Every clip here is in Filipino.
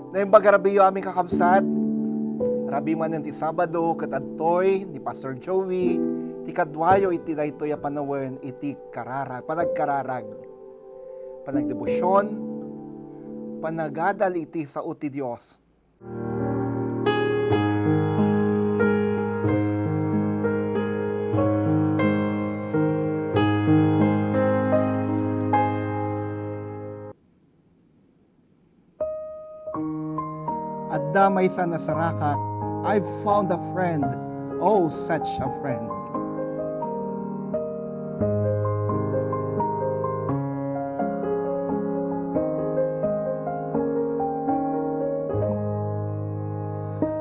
Na yung bagarabiyo aming kakabsat, rabi man ti Sabado, katadtoy, ni Pastor Joey, ti kadwayo iti daytoy a panawen, iti kararag, panagkararag, panagdebosyon, panagadal iti sa uti Dios. At damay sa nasarakak, I've found a friend, oh such a friend.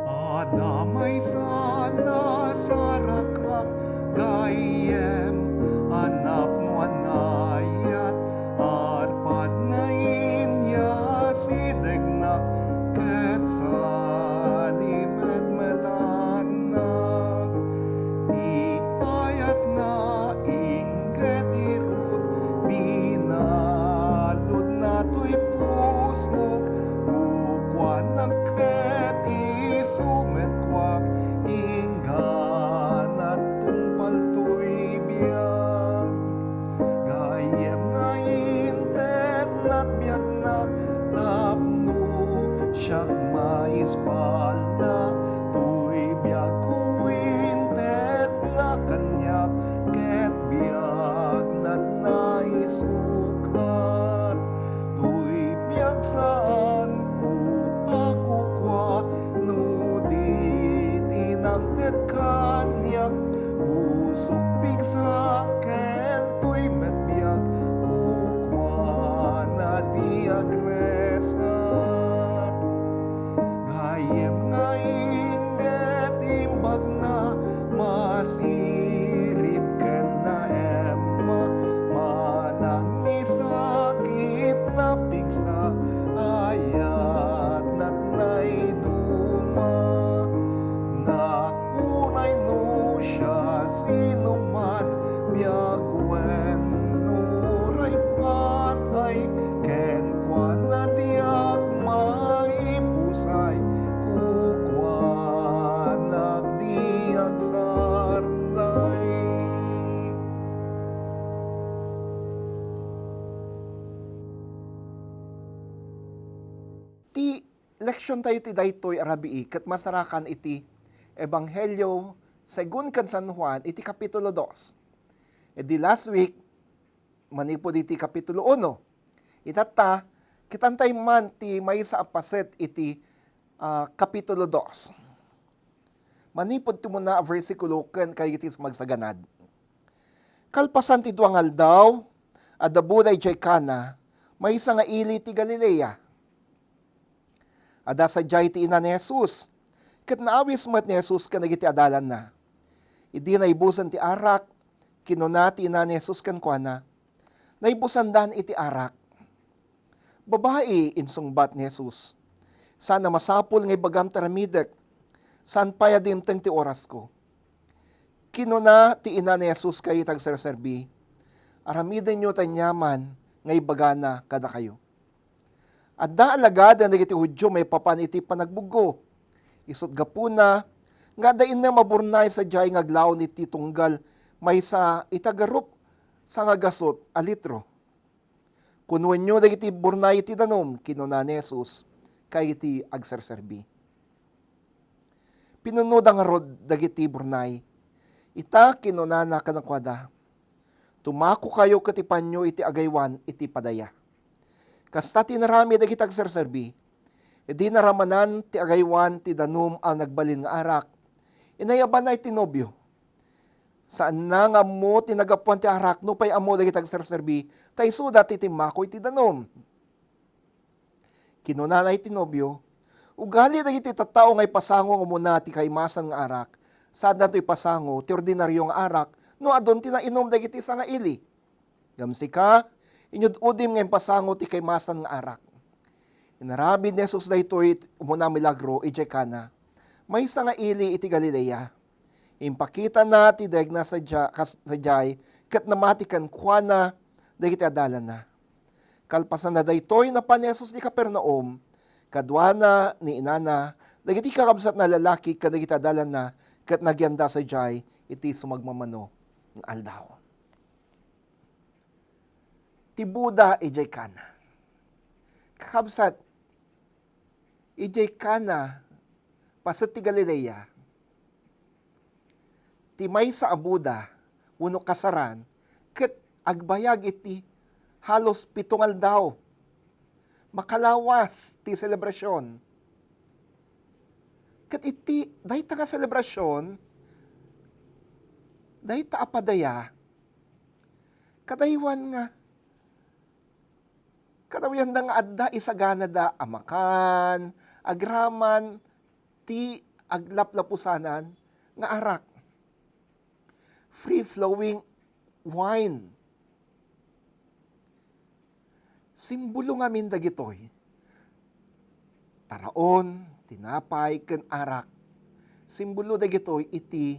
Adamay sa nasarakak, gayem, anap no anayat, arpad na inya sidegnak, ket salimet metanak, di ayat na ingket irut, binalud na to'y pusok, kukwan ng ket isumet kwak, inggan at tumpal to'y biyag. Gayem nga intet na't biyag na, tapno siyak maispal na, tuy biyag kuintet na kanyak, ket biyag na't naisukat, tuy biyag saan ku ako kwa, no di tinangtet kanyak, pusok bigsa ken tuy met biyag, kukwa na di agresat. Gayem nga inget imbag na, masirip ken na emma, manang ni sakit na pigsa, ayat na't naiduma, nga unay no siya sinuman, biyag wen nuray patay, ken kwa na diak maipusay, kukwa nagdiag sarday. Ti leksyon tayo ti daytoy arabii ket masarakan iti Ebanghelyo según kan San Juan iti kapitulo 2. Di last week manipod iti kapitulo 1. Itata kitantay man ti maysa a paset iti kapitulo 2. Manipod ti muna a versikulo ken kay iti magsaganad. Kalpasan ti duangal daw, adabuday jay kana, maysa nga ili ti Galilea. Ada sadyay ti ina ni Jesus, ket naawis met ni Jesus ken dagiti adalan na. Idi naibusan ti arak, kinuna ti ina ni Jesus ken kuana, naibusan dan iti arak. Babae insungbat ni Jesus, sana masapul ngay bagam taramidek, san payadim teng ti oras ko. Kinuna ti ina ni Jesus kayo tagserserbi, aramiden nyo tanyaman ngay bagana kada kayo. At da alagad na nagiti Hudyo may papan iti panagbugo. Isot gapuna, nga dain na maburnay sa jay ngaglaw ni titunggal may sa itagarup sa ngagasot a litro. Kunuan nyo dagiti burnay iti danom, kinuna ni Jesus, kay iti agserserbi. Pinunod ang rod dagiti burnay, ita kinuna na kanakwada, tumako kayo katipan nyo iti agaywan iti padaya. Kasta tinarami dagiti agserserbi, di naramanan ti agaywan ti danum ang nagbalin nga arak, inayaban na iti nobyo. Saan na nga mo tinagapuan ti arak, no pay amo dagiti agserserbi, tay sudat iti mako iti danum. Kinuna na iti nobyo, ugali dagiti tattao ngay pasango umuna ti kaymasan nga arak, saan na ito'y pasango ti ordinaryong arak, no adon ti nainom dagiti sa nga ili. Gamsi ka, inyod udim ngayon pasango ti kaymasan nga arak. Inarabid ni Jesus daytoy umuna milagro ijay kana. May nga ili iti Galilea. Impakita na ti degna sa jay ket namatikan kuana dagiti adalan na. Kalpasan na daytoy na pan ni Jesus di Capernaum Kadwana ni inana, dagiti kakabsat na lalaki, kadagita dalan na, kat nagyanda sa jay, iti sumagmamano ng aldaw. Ti Buda ijay kana. Kakabsat, ijay kana, pasat ti Galilea, ti may sa abuda, uno kasaran, kat agbayag iti halos 7 aldaw. Makalawas ti selebrasyon. Kat iti, dahi ta nga selebrasyon, dahi ta apadaya, kadaywan nga, kadawian da nga adda isagana da amakan, agraman, ti aglaplapusanan, nga arak. Free-flowing wine. Simbolo nga min dagitoy. Taraon, tinapay, ken arak. Simbolo dagitoy iti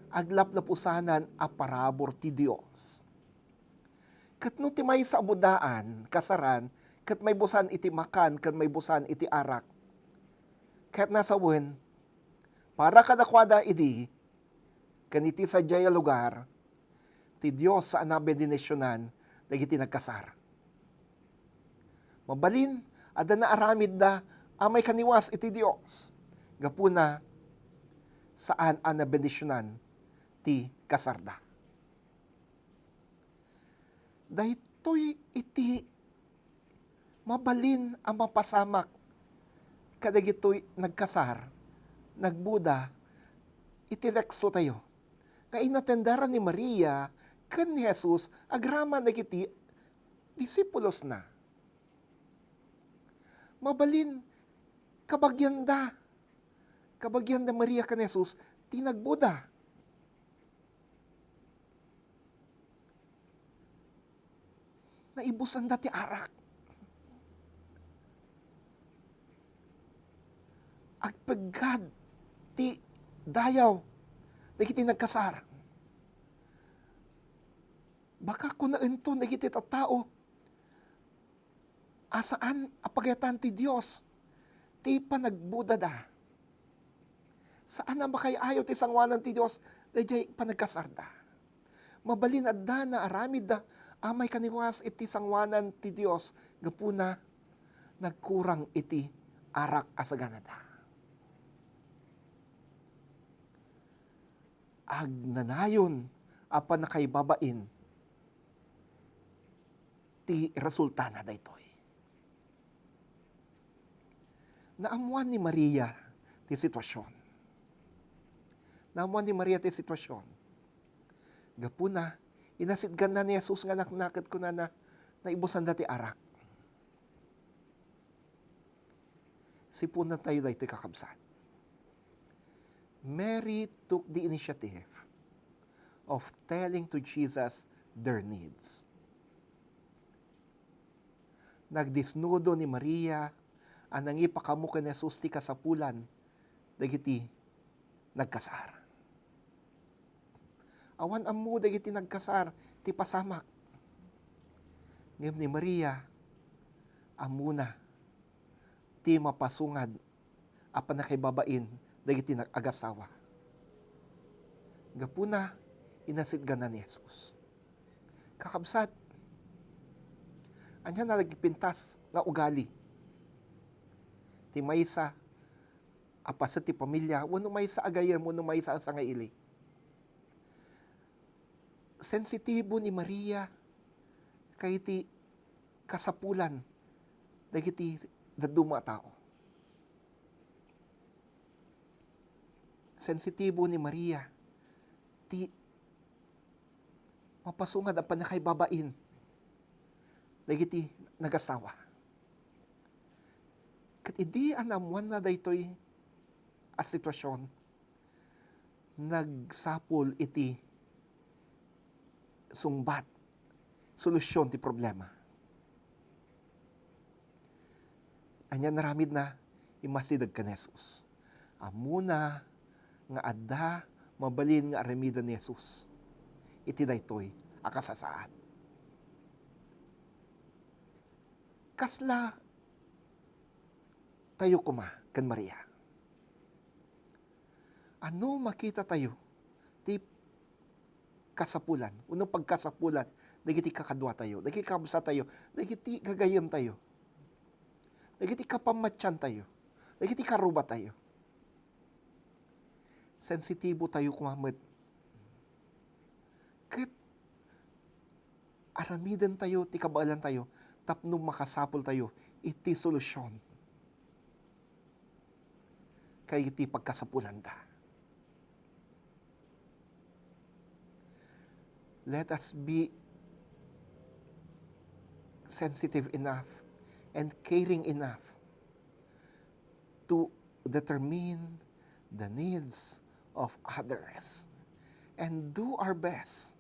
aglaplapusanan a parabor ti Dios. Ket no ti may sa abudaan, kasaran, ket may busan iti makan, ket may busan iti arak. Ket nasawen, para kadakwada idi, kaniti sa jaya lugar, ti Dios sa anabendinesyonan, dagiti nagkasar. Mabalin, ada na aramid na amay kaniwas iti Dios. Gapuna, saan anabendisyunan ti kasarda. Dahitoy iti mabalin ang mapasamak kadagitoy nagkasar, nagbuda, iti teksto tayo. Nga inatendaran ni Maria, ken ni Jesus, agraman nagiti disipulos na. Mabalin, kabagyanda Maria ken Jesus, tinagbuda. Naibusan dati arak. Agpagad ti dayaw, dagiti nagkasar. Baka kung naento dagiti tattao, asaan apagayatan ti Dios, ti panagbuda da. Saan na makayayo ti sangwanan ti Dios, dayjay panagkasarda. Mabalin adda na aramid da, amay kaniwas iti sangwanan ti Dios, gapuna nagkurang iti arak asaganada. Agnanayon apan nakaibabain ti resulta na daytoy. Naamuan ni Maria ti sitwasyon. Naamuan ni Maria ti sitwasyon. Gapuna, inasidgan na ni Jesus nga naknakat ko na naibusan dati arak. Sipunan tayo daytoy kakabsat. Mary took the initiative of telling to Jesus their needs. Nagdisnudo ni Maria ang nangipakamukan ni Jesus ti kasapulan dagiti nagkasar. Awan ammo dagiti nagkasar ti pasamak. Ngem ni Maria amuna ti mapasungad apan nakaibabain dagiti nag-agasawa. Gapuna, inasidgan na ni Jesus. Kakabsat, anya na nagipintas nga ugali. Ti maysa, apasat ti pamilya, wano maysa agayam, wano maysa ang sangaili. Sensitibo ni Maria, kay ti kasapulan, dagiti daduma tao. Sensitibo ni Maria, ti mapasungad ang panakaibabain, dagiti nagasawa. Kat idi anamuan na daytoy a sitwasyon, nagsapol iti sungbat, solusyon ti problema. Anya naramid na, imasidag ka ni Jesus. Amuna, nga adda, mabalin nga aramida ni Jesus. Iti daytoy, akasasaad. Kasla, tayo kuma kan Maria. Ano makita tayo? Ti kasapulan. Unong pagkasapulan, dagiti kakadwa tayo, dagiti kabusa tayo, dagiti gagayam tayo, dagiti kapamatyan tayo, dagiti karuba tayo. Sensitibo tayo kumamit. Kat aramidan tayo, ti kabalan tayo, tapno makasapol tayo, iti solusyon. Kaya iti pagkasapulan ta. Let us be sensitive enough and caring enough to determine the needs of others and do our best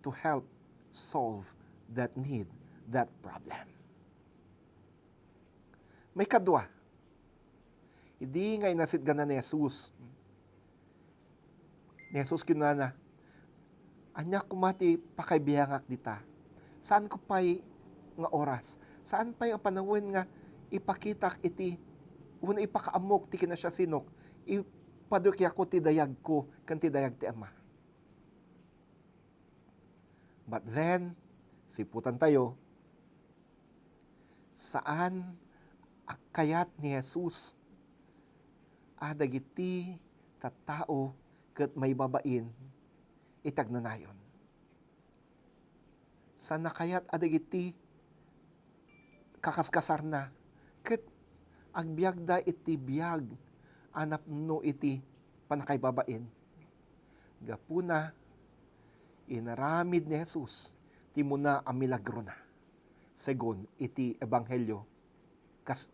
to help solve that need, that problem. May kadwa. Hindi ngay nasit gana ni Jesus. Ni Jesus kinana, anya kumati pakaibiyangak dita. Saan ko pa'y nga oras? Saan pa'y ang panahon nga ipakitak iti, una ipakaamok ti kina siya sinok, ipadukya ko ti dayag ko, kan ti dayag ti ama. But then, siputan tayo, saan akayat ni Jesus dagiti tattao ket may babain itagnanayon. Saan nakayat dagiti kakaskasar na ket agbiag da iti biag anap no iti panakay babain. Gapuna inaramid ni Jesus ti muna a milagro na segon iti ebanghelyo kas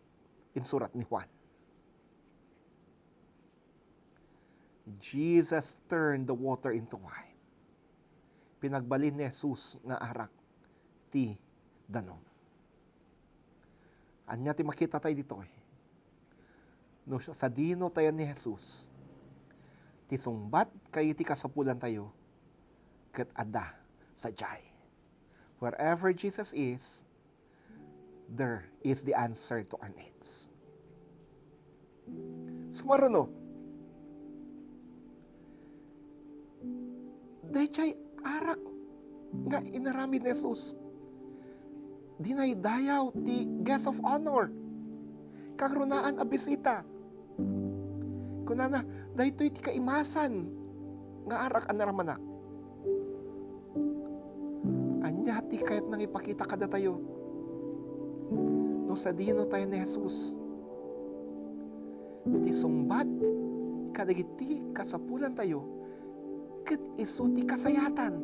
insurat ni Juan. Jesus turned the water into wine. Pinagbalin ni Jesus nga arak ti danom. Anya ti makita tayo dito no sa dino tayo ni Jesus ti sungbat kay ti kasapulan tayo ket adda sa jay. Wherever Jesus is, there is the answer to our needs. Sumaruno. Dayjay arak nga inaramid ni Jesus. Dinaydayaw ti guest of honor. Kang runaan a bisita. Kunana, daytoy ti kaimasan nga arak anaramanak. Anya ti kayat nang ipakita kada tayo. No sa dino tayo ni Jesus. Ti sumbat kadagiti kasapulan tayo ket isu ti kasayatan.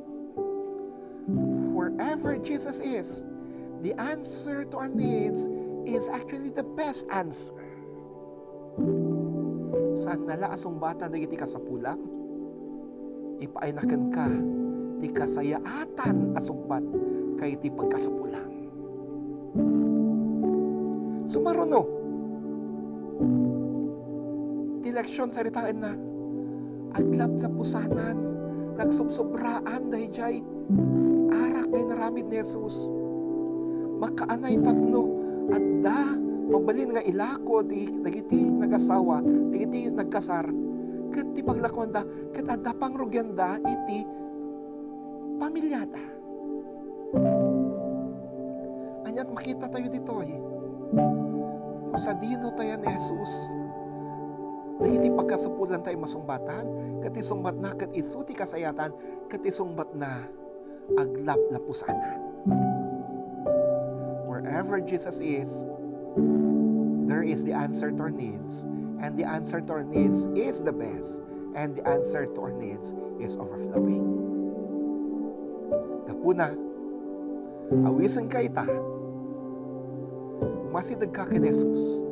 Wherever Jesus is, the answer to our needs is actually the best answer. Saan nala asumbatan dagiti kasapulan? Ipaaynaken ka ti kasayatan asumbat kay ti pagkasapulan. Sumaruno. Ti leksyon saritaan na aglap-lapusanan, nagsubsobraan dayjay arak kay naramid ni Jesus. Makaanay tapno adda mabalin nga ilako dagiti nagasawa, dagiti nagkasar. Ket ti paglakwanda ket adda pangrugyanda iti pamilyada. Anyat makita tayo dito sa dino tayo ni Jesus. Dagiti pagkasapulan tayo masumbatan, ket isungbat na ket isuti kasayatan, ket isungbat na aglap-lapusanan. Wherever Jesus is, there is the answer to our needs, and the answer to our needs is the best, and the answer to our needs is overflowing. Kapuna, awisan ka ita, masidag ka kay Jesus.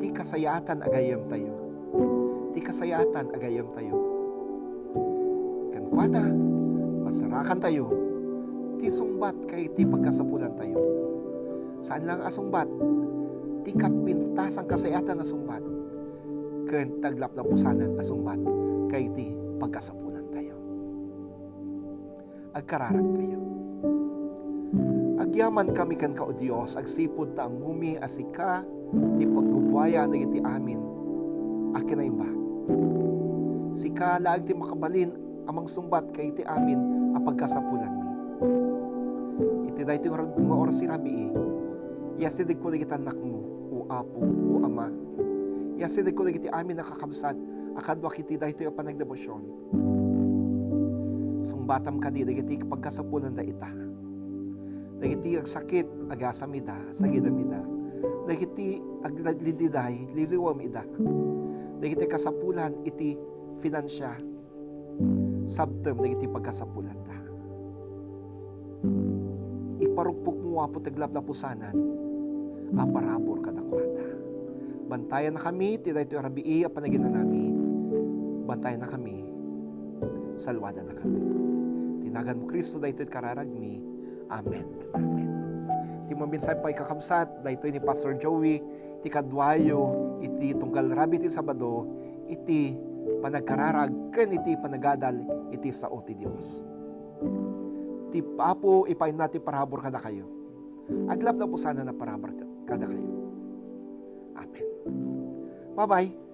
Ti kasayatan agayam tayo. Ti kasayatan agayam tayo. Kankwana, masarakan tayo. Ti sungbat kay ti pagkasapulan tayo. Saan lang asungbat? Ti kapintasang kasayatan na sungbat. Ken taglap-lapusanan asungbat kay ti pagkasapulan tayo. Agkararag tayo. Agyaman kami kan ka o Dios, agsipod ta ang mumi asika, ti paggubwaya na iti amin, akin na imbag. Sika laag ti makabalin amang sumbat kay iti amin ang pagkasapulan mi. Iti da ito yung mga oras si Rabi yasidig ko ligit anak mo, o apo, o ama. Yasidig ko ligit amin nakakabsat, akadwa kiti da ito yung panagdebosyon. Sumbatam ka di, dagiti pagkasapulan da ita. Dagiti agsakit, agasamida, sagidamida. Dagiti aglidliday, liliwam ida. Dagiti kasapulan, iti finansya. Sabtem, dagiti pagkasapulan da. Iparukpok mo wapo taglab na pusanan, aparabor kadakwada. Bantayan na kami, tida ito arabii, apanagin na nami. Bantayan na kami, salwada na kami. Tinagan mo Kristo, dahito kararagmi. Amen. Amen. Iti maminsay pa ikakabsat, dahito ni Pastor Joey, iti kadwayo, iti tunggal rabi iti Sabado, iti panagkararag, ken iti panagadal, iti sao ti Dios. Ti Apo, ipain natin parabor kada kayo. Aglap na po sana na parabor kada kayo. Amen. Bye-bye.